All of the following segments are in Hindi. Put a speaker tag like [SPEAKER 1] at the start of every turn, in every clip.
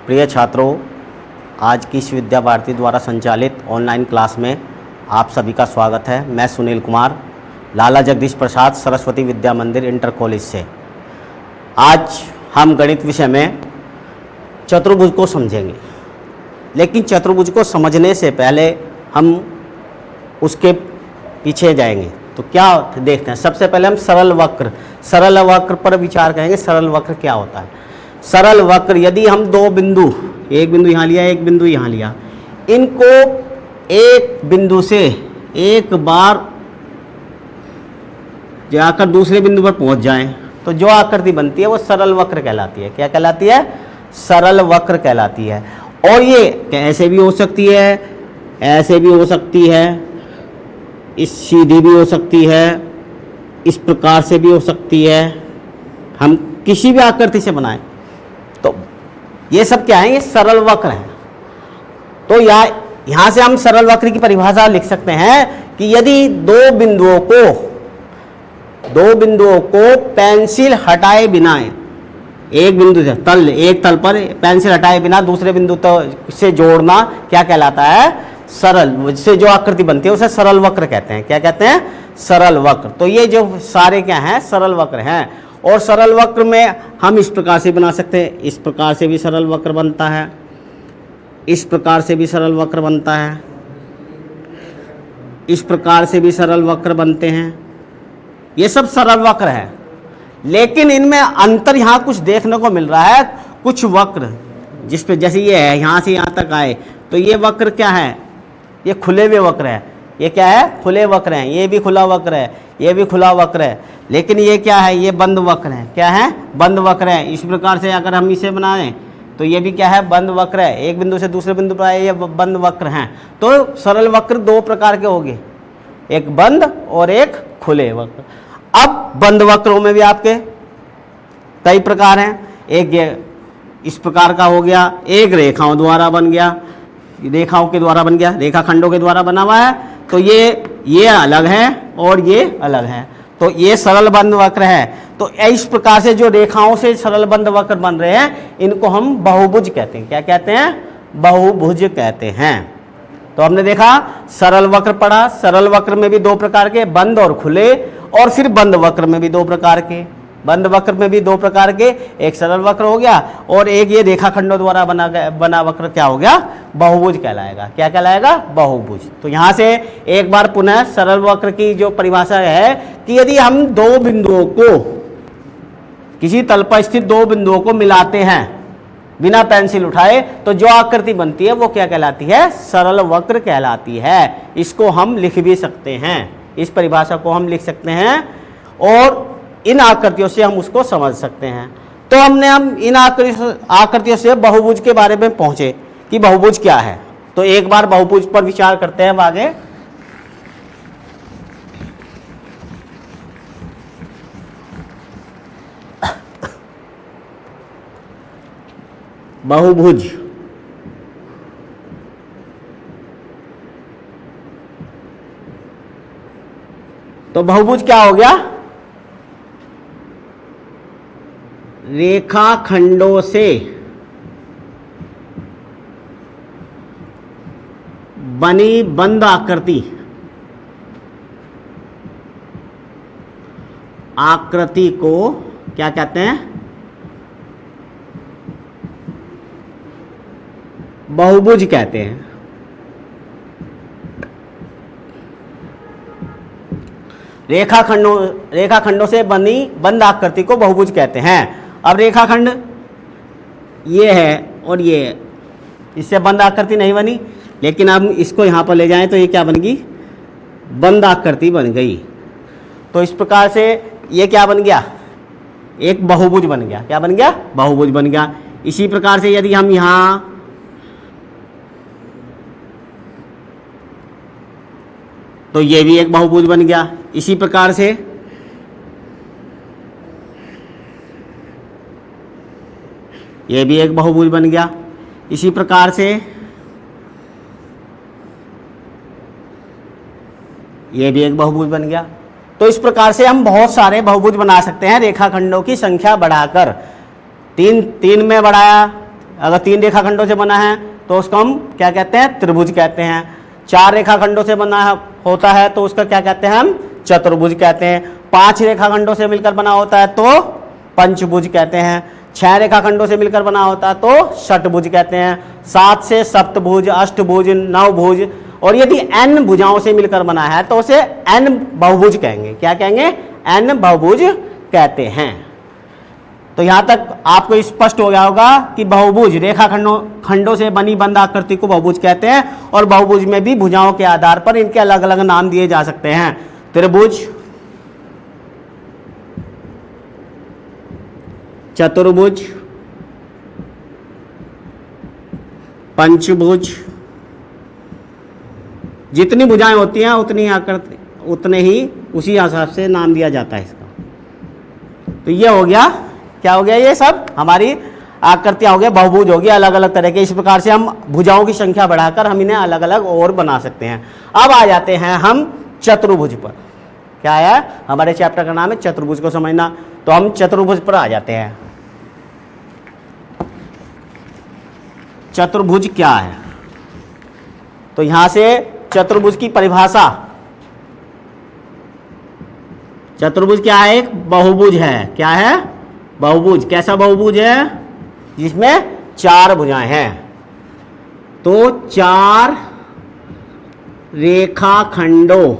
[SPEAKER 1] प्रिय छात्रों, आज की इस विद्या भारती द्वारा संचालित ऑनलाइन क्लास में आप सभी का स्वागत है। मैं सुनील कुमार, लाला जगदीश प्रसाद सरस्वती विद्या मंदिर इंटर कॉलेज से। आज हम गणित विषय में चतुर्भुज को समझेंगे, लेकिन चतुर्भुज को समझने से पहले हम उसके पीछे जाएंगे। तो क्या देखते हैं, सबसे पहले हम सरल वक्र पर विचार करेंगे। सरल वक्र क्या होता है? सरल वक्र, यदि हम दो बिंदु, एक बिंदु यहाँ लिया, एक बिंदु यहाँ लिया, इनको एक बिंदु से एक बार जाकर दूसरे बिंदु पर पहुंच जाएं, तो जो आकृति बनती है वो सरल वक्र कहलाती है। क्या कहलाती है? सरल वक्र कहलाती है। और ये ऐसे भी हो सकती है, ऐसे भी हो सकती है, इस सीधी भी हो सकती है, इस प्रकार से भी हो सकती है। हम किसी भी आकृति से बनाएं तो ये सब क्या है? ये सरल वक्र है। तो यहाँ से हम सरल वक्र की परिभाषा लिख सकते हैं कि यदि दो बिंदुओं को पेंसिल हटाए बिना, एक बिंदु से एक तल पर पेंसिल हटाए बिना दूसरे बिंदु से जोड़ना क्या कहलाता है? सरल। से जो आकृति बनती है उसे सरल वक्र कहते हैं। क्या कहते हैं? सरल वक्र। तो ये जो सारे क्या हैं? सरल वक्र हैं। और सरल वक्र में हम इस प्रकार से बना सकते हैं, इस प्रकार से भी सरल वक्र बनता है, इस प्रकार से भी सरल वक्र बनता है, इस प्रकार से भी सरल वक्र बनते हैं। ये सब सरल वक्र है, लेकिन इनमें अंतर यहाँ कुछ देखने को मिल रहा है। कुछ वक्र जिस पे, जैसे ये है, यहाँ से यहाँ तक आए, तो ये वक्र क्या है? ये खुले हुए वक्र है। ये क्या है? खुले वक्र हैं। ये भी खुला वक्र है, ये भी खुला वक्र है। लेकिन ये क्या है? ये बंद वक्र है। क्या है? बंद वक्र है। इस प्रकार से अगर हम इसे बनाएं तो ये भी क्या है? बंद वक्र है। एक बिंदु से दूसरे बिंदु पर आए, ये बंद वक्र हैं। तो सरल वक्र दो प्रकार के होंगे, एक बंद और एक खुले वक्र। अब बंद वक्रों में भी आपके कई प्रकार हैं। एक ये इस प्रकार का हो गया, एक रेखाओं द्वारा बन गया, रेखाओं के द्वारा बन गया, रेखाखंडों के द्वारा बना हुआ है। तो ये अलग है और ये अलग है। तो ये सरल बंद वक्र है। तो इस प्रकार से जो रेखाओं से सरल बंद वक्र बन रहे हैं, इनको हम बहुभुज कहते हैं। क्या कहते हैं? बहुभुज कहते हैं। तो हमने देखा सरल वक्र पढ़ा। सरल वक्र में भी दो प्रकार के, बंद और खुले। और फिर बंद वक्र में भी दो प्रकार के, बंद वक्र में भी दो प्रकार के, एक सरल वक्र हो गया और एक ये रेखाखंडों द्वारा बना वक्र क्या हो गया? बहुभुज कहलाएगा। क्या कहलाएगा? बहुभुज। तो यहाँ से एक बार पुनः सरल वक्र की जो परिभाषा है कि यदि हम दो बिंदुओं को, किसी तल पर स्थित दो बिंदुओं को मिलाते हैं बिना पेंसिल उठाए, तो जो आकृति बनती है वो क्या कहलाती है? सरल वक्र कहलाती है। इसको हम लिख भी सकते हैं, इस परिभाषा को हम लिख सकते हैं और इन आकृतियों से हम उसको समझ सकते हैं। तो हम इन आकृतियों से बहुभुज के बारे में पहुंचे कि बहुभुज क्या है। तो एक बार बहुभुज पर विचार करते हैं आगे। बहुभुज तो बहुभुज क्या हो गया? रेखाखंडों से बनी बंद आकृति को क्या कहते हैं? बहुभुज कहते हैं। रेखाखंडों से बनी बंद आकृति को बहुभुज कहते हैं। अब रेखाखंड ये है और ये है, इससे बंद आकृति नहीं बनी, लेकिन अब इसको यहाँ पर ले जाएं तो ये क्या बन गई? बंद आकृति बन गई। तो इस प्रकार से ये क्या बन गया? एक बहुभुज बन गया। क्या बन गया? बहुभुज बन गया। इसी प्रकार से यदि हम यहाँ तो ये भी एक बहुभुज बन गया। इसी प्रकार से ये भी एक बहुभुज बन गया। इसी प्रकार से ये भी एक बहुभुज बन गया। तो इस प्रकार से हम बहुत सारे बहुभुज बना सकते हैं रेखाखंडों की संख्या बढ़ाकर। तीन में बढ़ाया, अगर 3 रेखाखंडों से बना है तो उसको हम क्या कहते हैं, त्रिभुज कहते हैं। 4 रेखाखंडों से बना होता है तो उसका क्या कहते हैं, हम चतुर्भुज कहते हैं। 5 रेखाखंडों से मिलकर बना होता है तो पंचभुज कहते हैं। 6 रेखाखंडों से मिलकर बना होता है तो षटभुज कहते हैं। 7 से सप्तभुज, अष्टभुज, नवभुज, और यदि n भुजाओं से मिलकर बना है तो उसे n बहुभुज कहेंगे। क्या कहेंगे, n बहुभुज कहते हैं। तो यहां तक आपको स्पष्ट हो गया होगा कि बहुभुज रेखाखंडों से बनी बंद आकृति को बहुभुज कहते हैं, और बहुभुज में भी भुजाओं के आधार पर इनके अलग अलग नाम दिए जा सकते हैं। त्रिभुज, चतुर्भुज, पंचभुज, जितनी भुजाएं होती हैं उतनी आकृति, उतने ही उसी हिसाब से नाम दिया जाता है इसका। तो ये हो गया, क्या हो गया, ये सब हमारी आकृतियां हो गई, बहुभुज हो गई अलग अलग तरह के। इस प्रकार से हम भुजाओं की संख्या बढ़ाकर हम इन्हें अलग अलग और बना सकते हैं। अब आ जाते हैं हम चतुर्भुज पर। क्या है, हमारे चैप्टर का नाम है चतुर्भुज को समझना। तो हम चतुर्भुज पर आ जाते हैं। चतुर्भुज क्या है, तो यहां से चतुर्भुज की परिभाषा, चतुर्भुज क्या है, एक बहुभुज है। क्या है, बहुभुज। कैसा बहुभुज है, जिसमें 4 भुजाएं हैं। तो 4 रेखाखंडों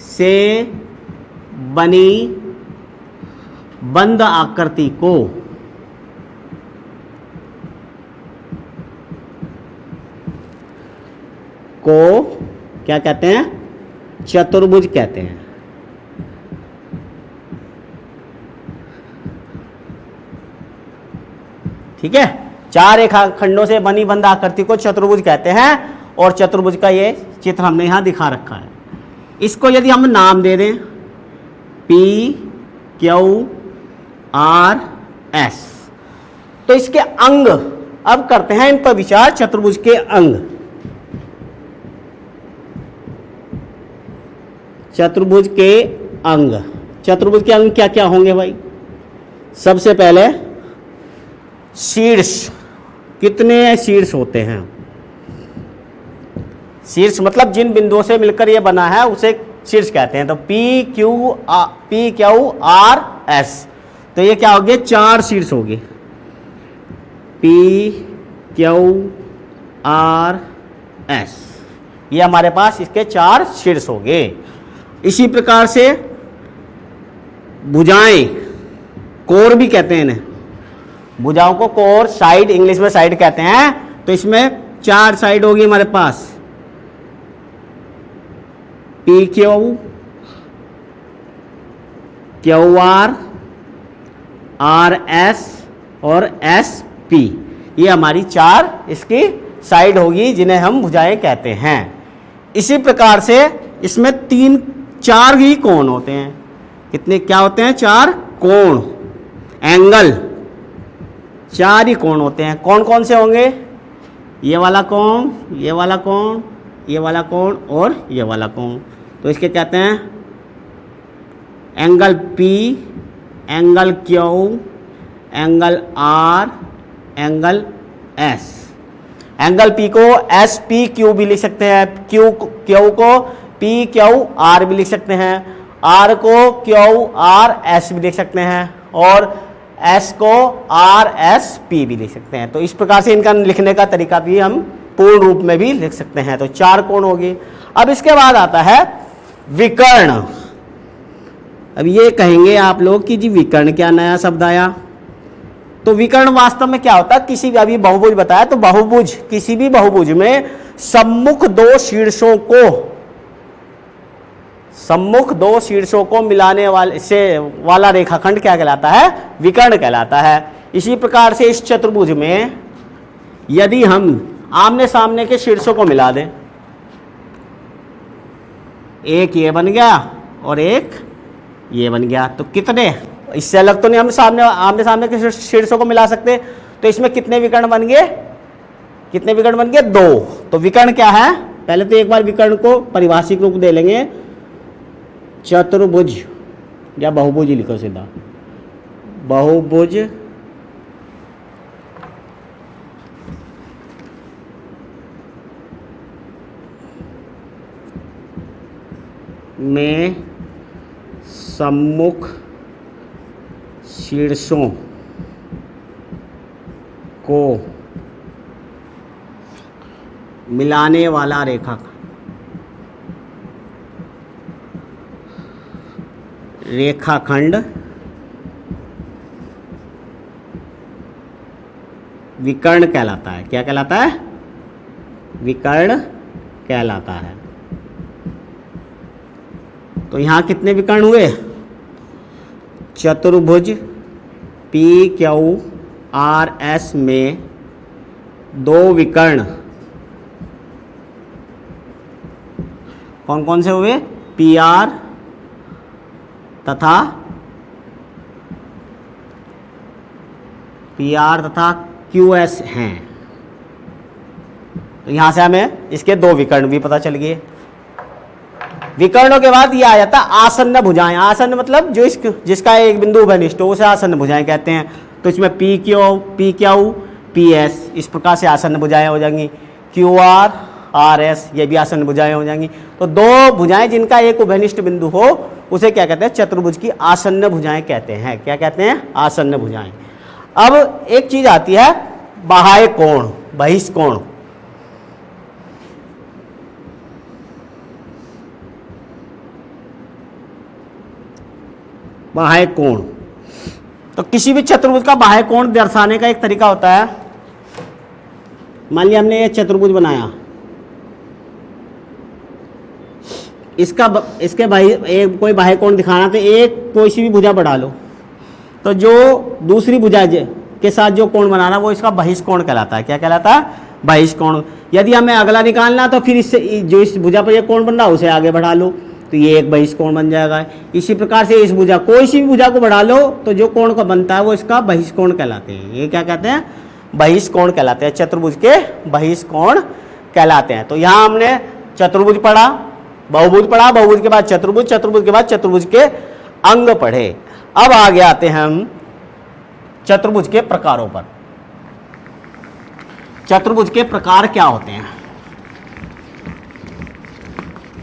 [SPEAKER 1] से बनी बंद आकृति को क्या कहते हैं, चतुर्भुज कहते हैं। ठीक है, 4 रेखाखंडों से बनी बंद आकृति को चतुर्भुज कहते हैं, और चतुर्भुज का ये चित्र हमने यहां दिखा रखा है। इसको यदि हम नाम दे दें P, Q, R, S, तो इसके अंग, अब करते हैं इन पर विचार। चतुर्भुज के अंग, चतुर्भुज के अंग, चतुर्भुज के अंग क्या क्या होंगे भाई। सबसे पहले शीर्ष, कितने शीर्ष होते हैं। शीर्ष मतलब जिन बिंदुओं से मिलकर यह बना है उसे शीर्ष कहते हैं। तो P, Q, R, S, तो ये क्या हो गए, 4 शीर्ष हो गए। P, Q, R, S, ये हमारे पास इसके 4 शीर्ष हो गए। इसी प्रकार से भुजाएं, कोर भी कहते हैं इन्हें, भुजाओं को कोर, साइड, इंग्लिश में साइड कहते हैं। तो इसमें 4 साइड होगी हमारे पास, PQ, QR, RS और SP, ये हमारी 4 इसकी साइड होगी जिन्हें हम भुजाएं कहते हैं। इसी प्रकार से इसमें 4 ही कोण होते हैं। कितने, क्या होते हैं, 4 कोण, एंगल, 4 ही कोण होते हैं। कौन कौन से होंगे, ये वाला कोण, ये वाला कोण, ये वाला कोण और ये वाला कोण। तो इसके कहते हैं angle P, angle Q, angle R, angle S। Angle P को SPQ भी लिख सकते हैं, Q को PQR भी लिख सकते हैं, R को QRS भी लिख सकते हैं, और S को RSP भी लिख सकते हैं। तो इस प्रकार से इनका लिखने का तरीका भी हम पूर्ण रूप में भी लिख सकते हैं। तो 4 कोण होगी। अब इसके बाद आता है विकर्ण। अब ये कहेंगे आप लोग कि जी विकर्ण क्या नया शब्द आया। तो विकर्ण वास्तव में क्या होता है, किसी भी, अभी बहुभुज बताया, तो बहुभुज, किसी भी बहुभुज में सम्मुख 2 शीर्षों को मिलाने वाला रेखाखंड क्या कहलाता है, विकर्ण कहलाता है। इसी प्रकार से इस चतुर्भुज में यदि हम आमने सामने के शीर्षों को मिला दें, एक ये बन गया और एक ये बन गया, तो कितने, इससे अलग तो नहीं हम आमने सामने के शीर्षों को मिला सकते। तो इसमें कितने विकर्ण बन गए, 2। तो विकर्ण क्या है, पहले तो एक बार विकर्ण को परिभाषिक रूप दे लेंगे। चतुर्भुज या बहुभुज ही लिखो सीधा, बहुभुज में सम्मुख शीर्षों को मिलाने वाला रेखाखंड विकर्ण कहलाता है। क्या कहलाता है? विकर्ण कहलाता है। तो यहां कितने विकर्ण हुए? चतुर्भुज PQRS में दो विकर्ण कौन कौन से हुए? PR तथा QS हैं। तो यहां से हमें इसके दो विकर्ण भी पता चल गए। विकर्णों के बाद ये आ जाता है आसन्न भुजाएं। आसन्न मतलब जो जिसका एक बिंदु घनिष्ठ हो उसे आसन्न भुजाएं कहते हैं। तो इसमें PQ PS इस प्रकार से आसन्न भुजाएं हो जाएंगी। QR RS ये भी आसन्न भुजाएं हो जाएंगी। तो दो भुजाएं जिनका एक उभयनिष्ठ बिंदु हो उसे क्या कहते हैं? चतुर्भुज की आसन्न भुजाएं कहते हैं। क्या कहते हैं? आसन्न भुजाएं। अब एक चीज आती है बाह्य कोण, बहिष्कोण। बाह्य कोण, तो किसी भी चतुर्भुज का बाह्य कोण दर्शाने का एक तरीका होता है। मान लिया हमने ये चतुर्भुज बनाया, इसके कोई बाह्य कोण दिखाना, तो एक कोई सी भी भुजा बढ़ा लो, तो जो दूसरी भुजा के साथ जो कोण बना रहा वो इसका बहिष्कोण कहलाता है। क्या कहलाता है? बहिष्कोण। यदि हमें अगला निकालना तो फिर इससे जो इस भुजा पर ये कोण बन रहा है उसे आगे बढ़ा लो, तो ये एक बहिष्कोण बन जाएगा। इसी प्रकार से इस भुजा, कोई सी भी भुजा को बढ़ा लो तो जो कोण का बनता है वो इसका बहिष्कोण कहलाते हैं। ये क्या कहते हैं? बहिष्कोण कहलाते हैं। चतुर्भुज के बहिष्कोण कहलाते हैं। तो यहाँ हमने चतुर्भुज पढ़ा, बहुभुज पढ़ा, बहुभुज के बाद चतुर्भुज, चतुर्भुज के बाद चतुर्भुज के अंग पढ़े। अब आगे आते हैं हम चतुर्भुज के प्रकारों पर। चतुर्भुज के प्रकार क्या होते हैं?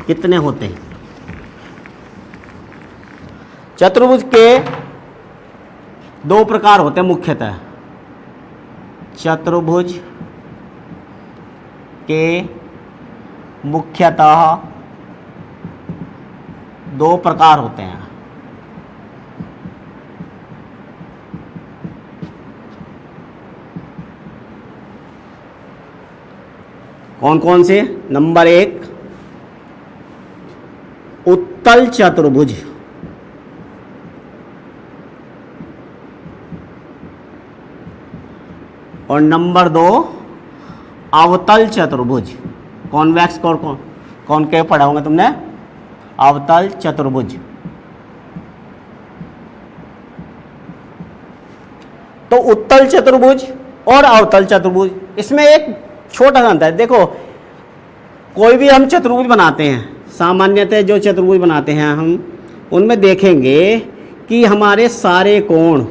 [SPEAKER 1] कितने होते हैं? चतुर्भुज के दो प्रकार होते हैं मुख्यतः। चतुर्भुज के मुख्यतः दो प्रकार होते हैं। कौन कौन से? नंबर एक, उत्तल चतुर्भुज। और नंबर दो, अवतल चतुर्भुज। कॉन्वेक्स कौन के पढ़ा होगा तुमने? अवतल चतुर्भुज। तो उत्तल चतुर्भुज और अवतल चतुर्भुज, इसमें एक छोटा सा अंतर है। देखो, कोई भी हम चतुर्भुज बनाते हैं, सामान्यतः जो चतुर्भुज बनाते हैं हम उनमें देखेंगे कि हमारे सारे कोण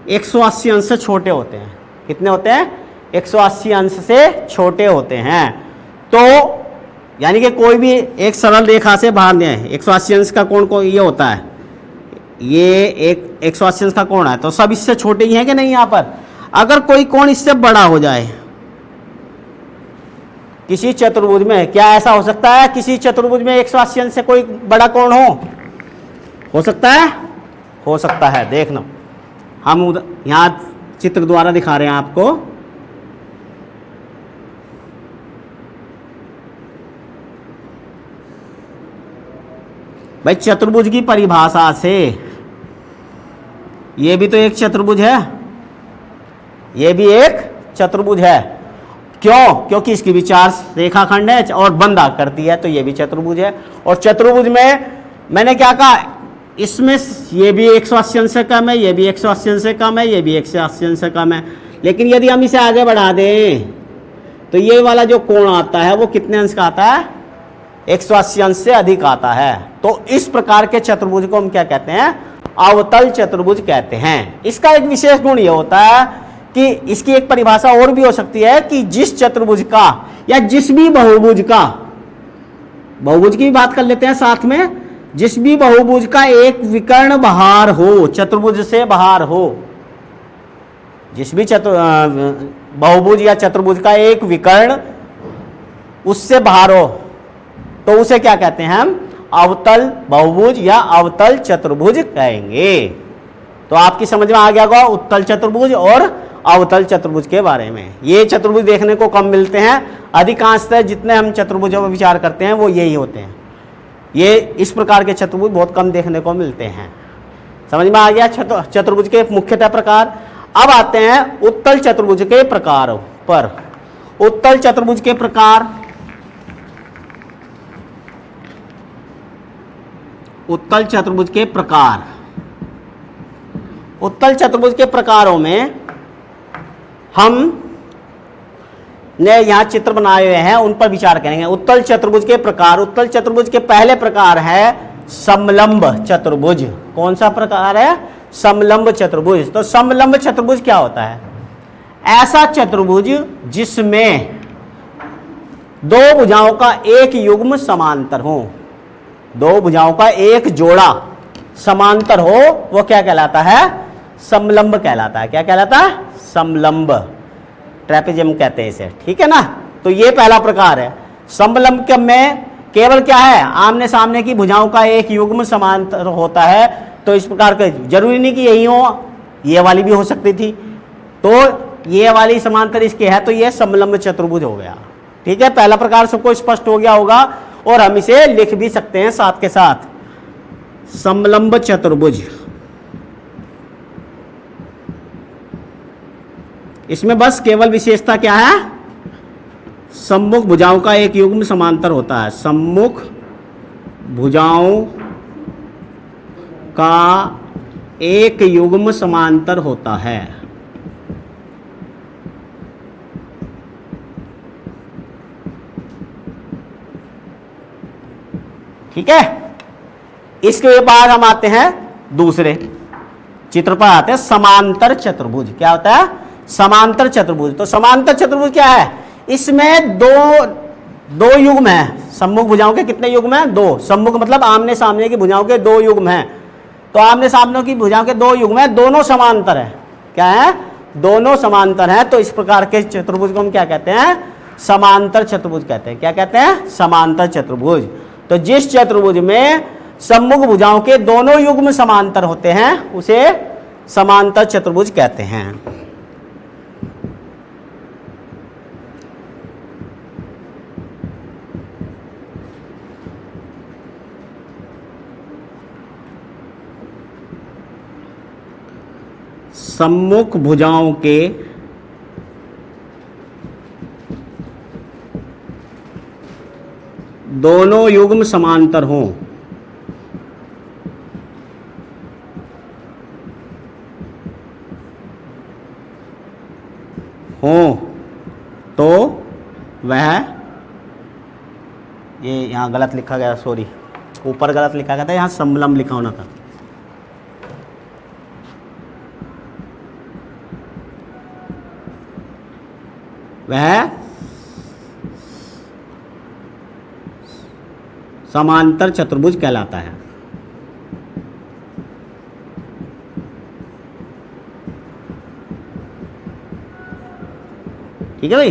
[SPEAKER 1] 180 अंश से छोटे होते हैं। कितने होते हैं? 180 अंश से छोटे होते हैं। तो यानी कि कोई भी एक सरल रेखा से बाहर नहीं है, 180 अंश का कोण को ये होता है, ये एक 180 अंश का कोण है, तो सब इससे छोटे ही हैं कि नहीं? यहाँ पर अगर कोई कोण इससे बड़ा हो जाए किसी चतुर्भुज में, क्या ऐसा हो सकता है किसी चतुर्भुज में 180 अंश से कोई बड़ा कोण हो सकता है? हो सकता है। देखना, हम यहाँ चित्र द्वारा दिखा रहे हैं आपको। भाई चतुर्भुज की परिभाषा से ये भी तो एक चतुर्भुज है, ये भी एक चतुर्भुज है। क्यों? क्योंकि इसकी भी चार रेखाखंड है और बंद आकृति है, तो ये भी चतुर्भुज है। और चतुर्भुज में मैंने क्या कहा, इसमें ये भी 180 अंश से कम है, ये भी 180 अंश से कम है, ये भी 180 अंश से कम है। लेकिन यदि हम इसे आगे बढ़ा दें तो ये वाला जो कोण आता है वो कितने अंश का आता है? 180 अंश से अधिक आता है। तो इस प्रकार के चतुर्भुज को हम क्या कहते हैं? अवतल चतुर्भुज कहते हैं। इसका एक विशेष गुण यह होता है कि इसकी एक परिभाषा और भी हो सकती है कि जिस चतुर्भुज का या जिस भी बहुभुज का, बहुभुज की बात कर लेते हैं साथ में, जिस भी बहुभुज का एक विकर्ण बाहर हो, चतुर्भुज से बाहर हो, जिस भी बहुभुज या चतुर्भुज का एक विकर्ण उससे बाहर हो, तो उसे क्या कहते हैं? हम अवतल बहुभुज या अवतल चतुर्भुज कहेंगे। तो आपकी समझ में आ गया होगा उत्तल चतुर्भुज और अवतल चतुर्भुज के बारे में। ये चतुर्भुज देखने को कम मिलते हैं, अधिकांशतः जितने हम चतुर्भुजों पर विचार करते हैं वो यही होते हैं। ये इस प्रकार के चतुर्भुज बहुत कम देखने को मिलते हैं। समझ में आ गया चतुर्भुज के मुख्यतः प्रकार। अब आते हैं उत्तल चतुर्भुज के प्रकार पर। उत्तल चतुर्भुज के प्रकार, उत्तल चतुर्भुज के प्रकार, उत्तल चतुर्भुज के प्रकारों में हम ने यहां चित्र बनाए हुए हैं, उन पर विचार करेंगे। उत्तल चतुर्भुज के प्रकार, उत्तल चतुर्भुज के पहले प्रकार है समलंब चतुर्भुज। कौन सा प्रकार है? समलंब चतुर्भुज। तो समलंब चतुर्भुज क्या होता है? ऐसा चतुर्भुज जिसमें दो भुजाओं का एक युग्म समांतर हो, दो भुजाओं का एक जोड़ा समांतर हो, वो क्या कहलाता है? समलंब कहलाता है। क्या कहलाता है? समलंब, ट्रेपेजियम कहते हैं इसे, ठीक है ना। तो ये पहला प्रकार है। समलंब में केवल क्या है? आमने सामने की भुजाओं का एक युग्म समांतर होता है। तो इस प्रकार का जरूरी नहीं कि यही हो, ये वाली भी हो सकती थी। तो ये वाली समांतर इसके है, तो ये समलंब चतुर्भुज हो गया। ठीक है, पहला प्रकार सबको स्पष्ट हो गया होगा और हम इसे लिख भी सकते हैं साथ के साथ, समलंब चतुर्भुज। इसमें बस केवल विशेषता क्या है? सम्मुख भुजाओं का एक युग्म समांतर होता है। सम्मुख भुजाओं का एक युग्म समांतर होता है। ठीक है, इसके बाद हम आते हैं दूसरे चित्र पर आते हैं, समांतर चतुर्भुज। क्या होता है? समांतर चतुर्भुज। तो समांतर चतुर्भुज क्या है? इसमें दो युग्म हैं। सम्मुख भुजाओं के कितने युग्म हैं? दो। सम्मुख मतलब आमने सामने की भुजाओं के दो युग्म हैं। तो आमने सामने की भुजाओं के दो युग्म हैं, दोनों समांतर है। क्या है? दोनों समांतर हैं। तो इस प्रकार के चतुर्भुज को हम क्या कहते हैं? समांतर चतुर्भुज कहते हैं। क्या कहते हैं? समांतर चतुर्भुज। तो जिस चतुर्भुज में सम्मुख भुजाओं के दोनों युग्म समांतर होते हैं उसे समांतर चतुर्भुज कहते हैं। सम्मुख भुजाओं के दोनों युग्म समांतर हों तो वह, ये यहाँ गलत लिखा गया, सॉरी, ऊपर गलत लिखा गया था, यहाँ समलंब लिखा होना था। वह समांतर चतुर्भुज कहलाता है। ठीक है भाई,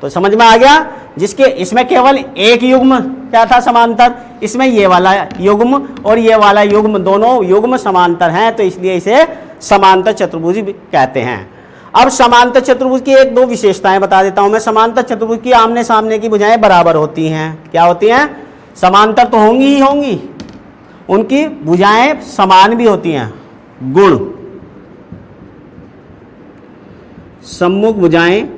[SPEAKER 1] तो समझ में आ गया। जिसके इसमें केवल एक युग्म क्या था? समांतर। इसमें ये वाला युग्म और ये वाला युग्म, दोनों युग्म समांतर हैं, तो इसलिए इसे समांतर चतुर्भुज कहते हैं। अब समांतर चतुर्भुज की एक दो विशेषताएं बता देता हूं मैं। समांतर चतुर्भुज की आमने सामने की भुजाएं बराबर होती हैं। क्या होती हैं? समांतर तो होंगी ही होंगी, उनकी भुजाएं समान भी होती हैं। गुण, सम्मुख भुजाएं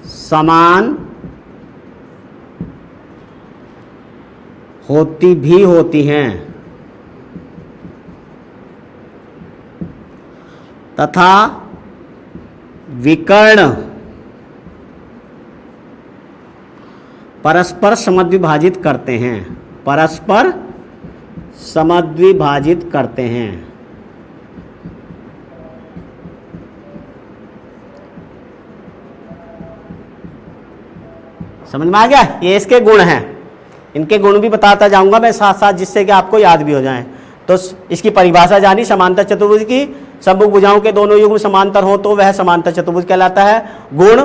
[SPEAKER 1] समान होती हैं तथा विकर्ण परस्पर समद्विभाजित करते हैं, परस्पर समद्विभाजित करते हैं। समझ में आ गया? ये इसके गुण हैं, इनके गुण भी बताता जाऊंगा मैं साथ साथ, जिससे कि आपको याद भी हो जाए। तो इसकी परिभाषा जानी, समांतर चतुर्भुज की सम्मुख भुजाओं के दोनों युग्म समांतर हो तो वह समांतर चतुर्भुज कहलाता है। गुण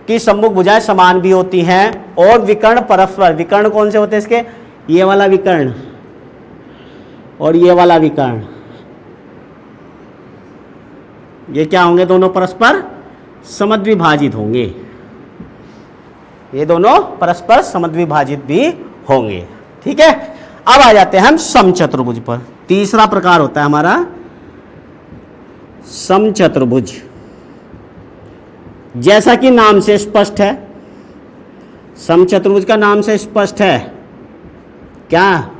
[SPEAKER 1] की सम्मुख भुजाएं समान भी होती हैं, और विकर्ण परस्पर, विकर्ण कौन से होते हैं इसके? ये वाला विकर्ण और ये वाला विकर्ण, ये क्या होंगे? दोनों परस्पर समद्विभाजित होंगे, ये दोनों परस्पर समद्विभाजित भी होंगे। ठीक है, अब आ जाते हैं हम समचतुर्भुज पर। तीसरा प्रकार होता है हमारा समचतुर्भुज। जैसा कि नाम से स्पष्ट है, समचतुर्भुज का नाम से स्पष्ट है क्या?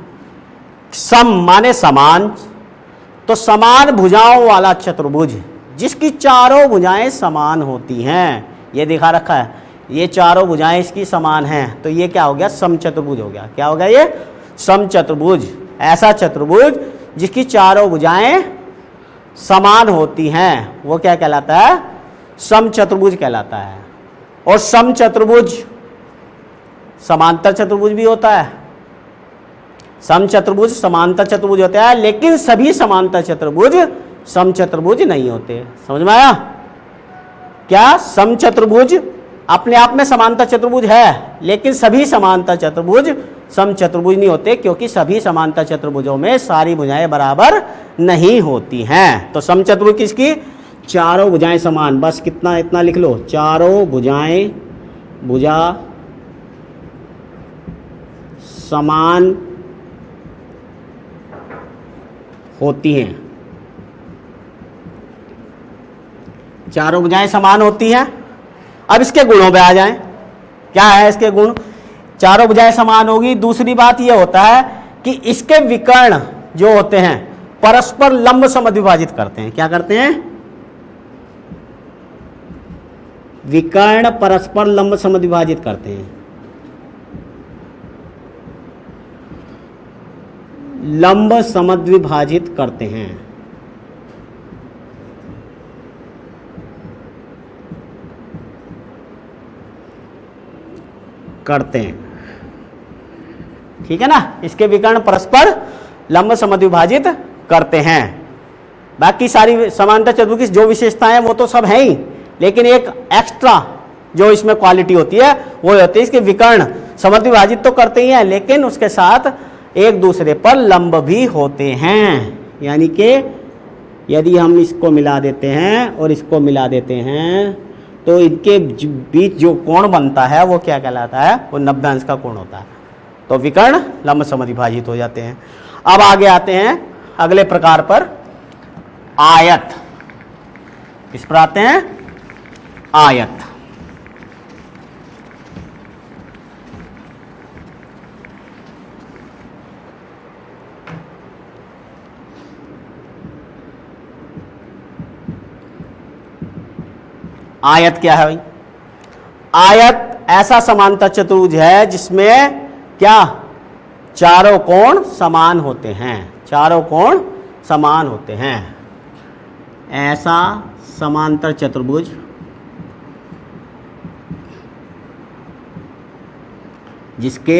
[SPEAKER 1] सम माने समान, तो समान भुजाओं वाला चतुर्भुज जिसकी चारों भुजाएं समान होती हैं, ये दिखा रखा है, ये चारों भुजाएं इसकी समान हैं, तो ये क्या हो गया? समचतुर्भुज हो गया। क्या हो गया? ये समचतुर्भुज। ऐसा चतुर्भुज जिसकी चारों भुजाएं समान होती हैं वो क्या कहलाता है? समचतुर्भुज कहलाता है। और समचतुर्भुज समांतर चतुर्भुज भी होता है, समचतुर्भुज समांतर चतुर्भुज होता है, लेकिन सभी समांतर चतुर्भुज समचतुर्भुज नहीं होते। समझ में आया? क्या समचतुर्भुज अपने आप में समांतर चतुर्भुज है, लेकिन सभी समांतर चतुर्भुज समचतुर्भुज नहीं होते, क्योंकि सभी समांतर चतुर्भुजों में सारी भुजाएं बराबर नहीं होती हैं। तो समचतुर्भुज किसकी? चारों भुजाएं समान, बस कितना इतना लिख लो, चारों भुजाएं भुजा समान होती हैं, चारों भुजाएं समान होती हैं। अब इसके गुणों पे आ जाएं, क्या है इसके गुण? चारों भुजाएं समान होगी। दूसरी बात यह होता है कि इसके विकर्ण जो होते हैं परस्पर लंब समद्विभाजित करते हैं। क्या करते हैं? विकर्ण परस्पर लंब समद्विभाजित करते हैं, लंब समद्विभाजित करते हैं। करते हैं, ठीक है ना? इसके विकर्ण परस्पर लंब समद्विभाजित करते हैं। बाकी सारी समांतर चतुर्भुज की जो विशेषताएं हैं वो तो सब है ही, लेकिन एक एक्स्ट्रा जो इसमें क्वालिटी होती है वो होती है इसके विकर्ण समद्विभाजित तो करते ही हैं, लेकिन उसके साथ एक दूसरे पर लंब भी होते हैं। यानी कि यदि हम इसको मिला देते हैं और इसको मिला देते हैं तो इनके बीच जो कोण बनता है वो क्या कहलाता है? वो 90 अंश का कोण होता है। तो विकर्ण लंब समद्विभाजित हो जाते हैं। अब आगे आते हैं अगले प्रकार पर, आयत। किस पर आते हैं? आयत। आयत क्या है भाई? आयत ऐसा समांतर चतुर्भुज है जिसमें क्या? चारों कोण समान होते हैं, चारों कोण समान होते हैं। ऐसा समांतर चतुर्भुज जिसके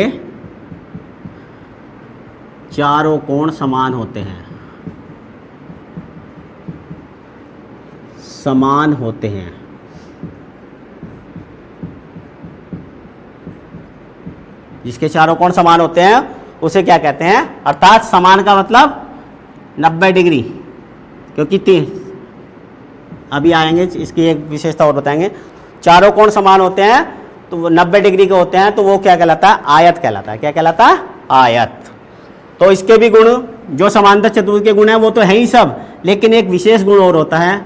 [SPEAKER 1] चारों कोण समान होते हैं, समान होते हैं। जिसके चारों कोण समान होते हैं उसे क्या कहते हैं? अर्थात समान का मतलब 90 डिग्री, क्योंकि अभी आएंगे इसकी एक विशेषता और बताएंगे। चारों कोण समान होते हैं तो वो 90 डिग्री के होते हैं, तो वो क्या कहलाता है? आयत कहलाता है। क्या कहलाता है? आयत। तो इसके भी गुण, जो समांतर चतुर्भुज के गुण हैं वो तो है ही सब, लेकिन एक विशेष गुण और होता है,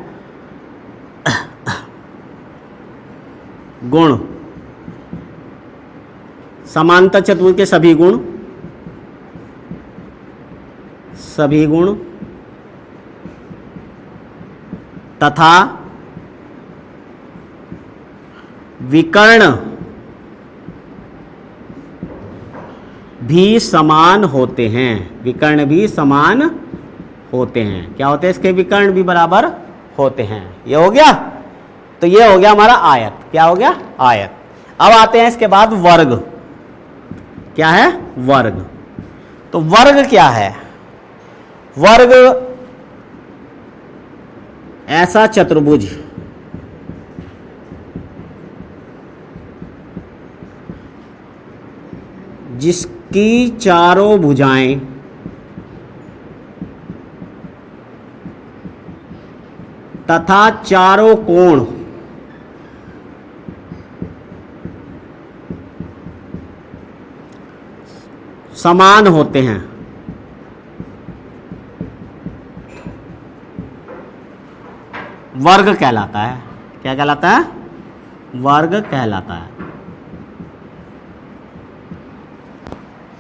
[SPEAKER 1] गुण समांतर चतुर्भुज के सभी गुण, सभी गुण तथा विकर्ण भी समान होते हैं। विकर्ण भी समान होते हैं। क्या होते हैं इसके? विकर्ण भी बराबर होते हैं। ये हो गया। तो ये हो गया हमारा आयत। क्या हो गया? आयत। अब आते हैं इसके बाद वर्ग। क्या है? वर्ग। तो वर्ग क्या है? वर्ग ऐसा चतुर्भुज जिसकी चारों भुजाएं तथा चारों कोण समान होते हैं। वर्ग कहलाता है। क्या कहलाता है? वर्ग कहलाता है।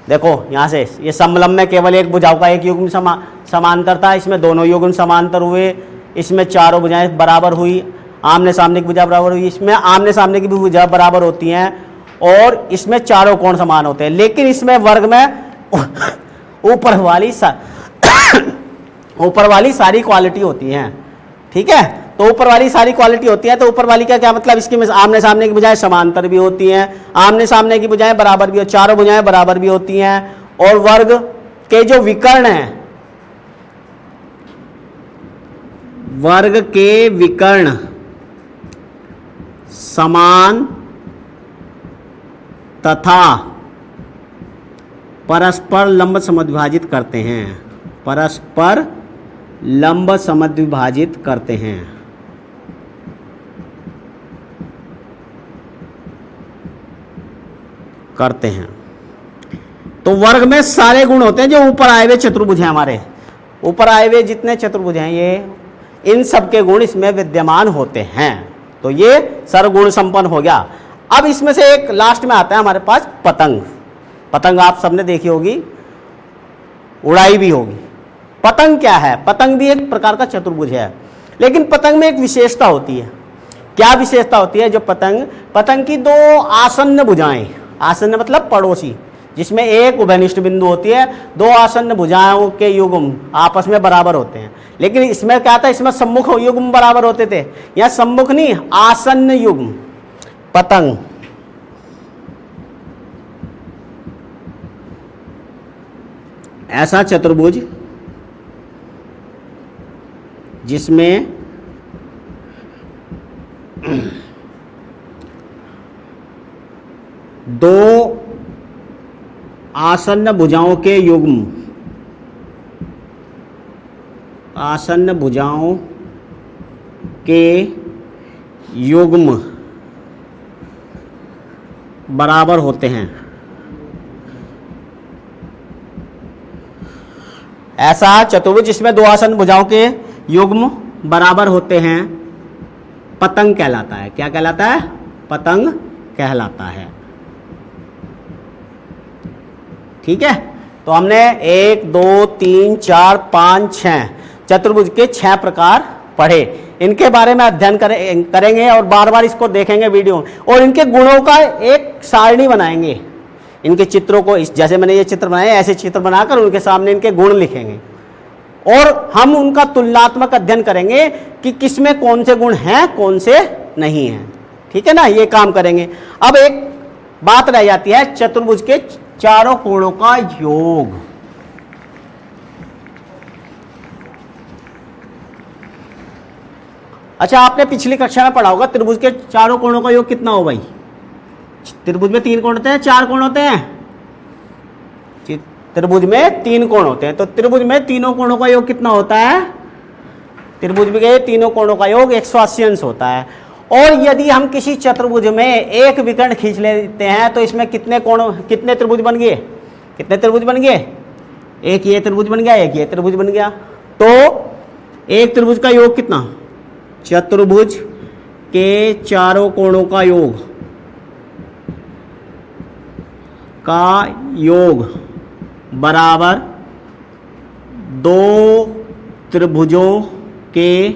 [SPEAKER 1] देखो यहां से ये समलंब में केवल एक भुजाओं का एक युग्म समांतर था, इसमें दोनों युग्म समांतर हुए, इसमें चारों भुजाएं बराबर हुई, आमने सामने की भुजा बराबर हुई, इसमें आमने सामने की भी भुजा बराबर होती हैं और इसमें चारों कोण समान होते हैं। लेकिन इसमें वर्ग में ऊपर वाली सारी क्वालिटी होती हैं। ठीक है, तो ऊपर वाली सारी क्वालिटी होती है। तो ऊपर वाली का क्या मतलब? इसकी आमने सामने की भुजाएं समांतर भी होती हैं, आमने सामने की भुजाएं बराबर भी, चारों भुजाएं बराबर भी होती हैं। और वर्ग के जो विकर्ण हैं, वर्ग के विकर्ण समान तथा परस्पर लंब समद्विभाजित करते हैं। परस्पर लंब समद्विभाजित करते हैं। तो वर्ग में सारे गुण होते हैं जो ऊपर आए हुए चतुर्भुज हैं। हमारे ऊपर आए हुए जितने चतुर्भुज हैं, ये इन सब के गुण इसमें विद्यमान होते हैं। तो ये सर्वगुण संपन्न हो गया। अब इसमें से एक लास्ट में आता है हमारे पास पतंग। पतंग आप सबने देखी होगी, उड़ाई भी होगी। पतंग क्या है? पतंग भी एक प्रकार का चतुर्भुज है, लेकिन पतंग में एक विशेषता होती है। क्या विशेषता होती है? जो पतंग की दो आसन्न भुजाएं, आसन्न मतलब पड़ोसी, जिसमें एक उभयनिष्ठ बिंदु होती है, दो आसन्न भुजाओं के युग्म आपस में बराबर होते हैं। लेकिन इसमें क्या था? इसमें सम्मुख युग्म बराबर होते थे। यह सम्मुख नहीं, आसन्न युग्म। पतंग ऐसा चतुर्भुज जिसमें दो आसन्न भुजाओं के युग्म, आसन्न भुजाओं के युग्म बराबर होते हैं। ऐसा चतुर्भुज जिसमें दो आसन्न भुजाओं के युग्म बराबर होते हैं, पतंग कहलाता है। क्या कहलाता है? पतंग कहलाता है। ठीक है, तो हमने 1 2 3 4 5 6 चतुर्भुज के 6 प्रकार पढ़े। इनके बारे में अध्ययन करेंगे और बार बार इसको देखेंगे वीडियो, और इनके गुणों का एक सारणी बनाएंगे। इनके चित्रों को जैसे मैंने ये चित्र बनाए, ऐसे चित्र बनाकर उनके सामने इनके गुण लिखेंगे और हम उनका तुलनात्मक अध्ययन करेंगे कि किसमें कौन से गुण हैं, कौन से नहीं हैं। ठीक है ना, ये काम करेंगे। अब एक बात रह जाती है, चतुर्भुज के चारों कोणों का योग। अच्छा, आपने पिछली कक्षा में पढ़ा होगा त्रिभुज के चारों कोणों का योग कितना हो भाई? त्रिभुज में 3 कोण होते हैं, 4 कोण होते हैं? त्रिभुज में 3 कोण होते हैं। तो त्रिभुज में तीनों कोणों का योग कितना होता है? त्रिभुज में के तीनों कोणों का योग 180 अंश होता है। और यदि हम किसी चतुर्भुज में एक विकर्ण खींच लेते हैं तो इसमें कितने त्रिभुज बन गए? कितने त्रिभुज बन गए? एक ये त्रिभुज बन गया, एक ये त्रिभुज बन गया। तो एक त्रिभुज का योग कितना? चतुर्भुज के चारों कोणों का योग बराबर 2 त्रिभुजों के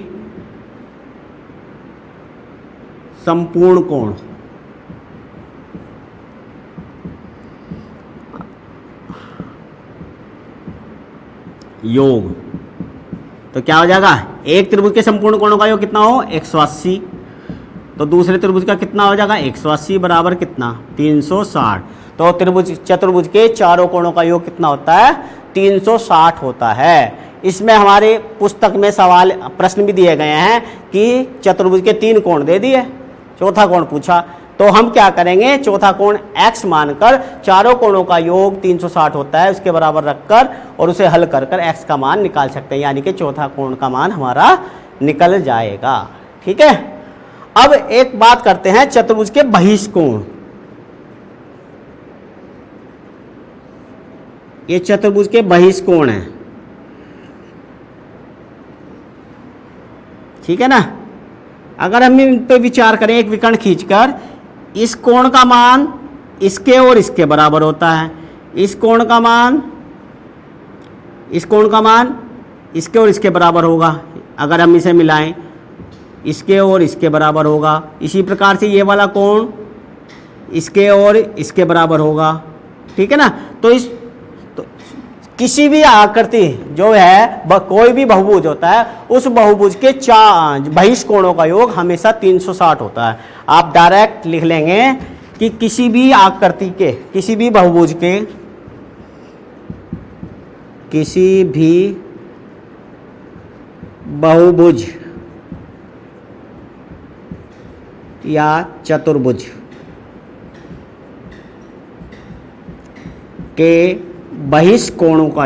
[SPEAKER 1] संपूर्ण कोण। योग। तो क्या हो जाएगा, एक त्रिभुज के संपूर्ण कोणों का योग कितना हो 180, तो दूसरे त्रिभुज का कितना हो जाएगा 180 बराबर कितना 360। तो चतुर्भुज के चारों कोणों का योग कितना होता है 360 होता है। इसमें हमारे पुस्तक में सवाल प्रश्न भी दिए गए हैं कि चतुर्भुज के 3 कोण दे दिए, चौथा कोण पूछा, तो हम क्या करेंगे, चौथा कोण x मानकर चारों कोणों का योग 360 होता है उसके बराबर रखकर और उसे हल कर कर x का मान निकाल सकते हैं, यानी कि चौथा कोण का मान हमारा निकल जाएगा। ठीक है, अब एक बात करते हैं चतुर्भुज के बहिष्कोण। ये चतुर्भुज के बहिष्कोण है, ठीक है ना। अगर हम इन पे विचार करें, एक विकर्ण खींचकर, इस कोण का मान इसके और इसके बराबर होता है, इस कोण का मान इसके और इसके बराबर होगा, अगर हम इसे मिलाएं इसके और इसके बराबर होगा। इसी प्रकार से ये वाला कोण इसके और इसके बराबर होगा, ठीक है ना। तो किसी भी आकृति जो है कोई भी बहुभुज होता है, उस बहुभुज के बहिष्कोणों का योग हमेशा 360 होता है। आप डायरेक्ट लिख लेंगे कि किसी भी आकृति के, किसी भी बहुभुज के, किसी भी बहुभुज या चतुर्भुज के बहिष्कोणों का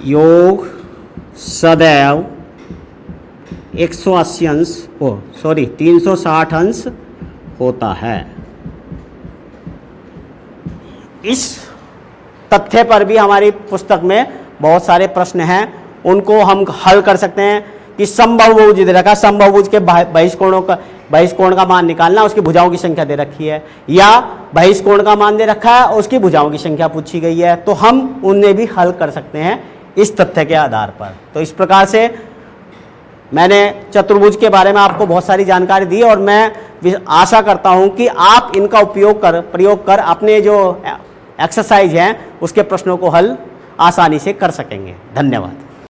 [SPEAKER 1] योग सदैव 180 अंश 360 अंश होता है। इस तथ्य पर भी हमारी पुस्तक में बहुत सारे प्रश्न हैं, उनको हम हल कर सकते हैं कि समबाहुभुज दे रखा है, समबाहुभुज के बहिष्कोण का मान निकालना, उसकी भुजाओं की संख्या दे रखी है, या बहिष्कोण का मान दे रखा है, उसकी भुजाओं की संख्या पूछी गई है, तो हम उन्हें भी हल कर सकते हैं इस तथ्य के आधार पर। तो इस प्रकार से मैंने चतुर्भुज के बारे में आपको बहुत सारी जानकारी दी और मैं आशा करता हूं कि आप इनका प्रयोग कर अपने जो एक्सरसाइज हैं उसके प्रश्नों को हल आसानी से कर सकेंगे। धन्यवाद।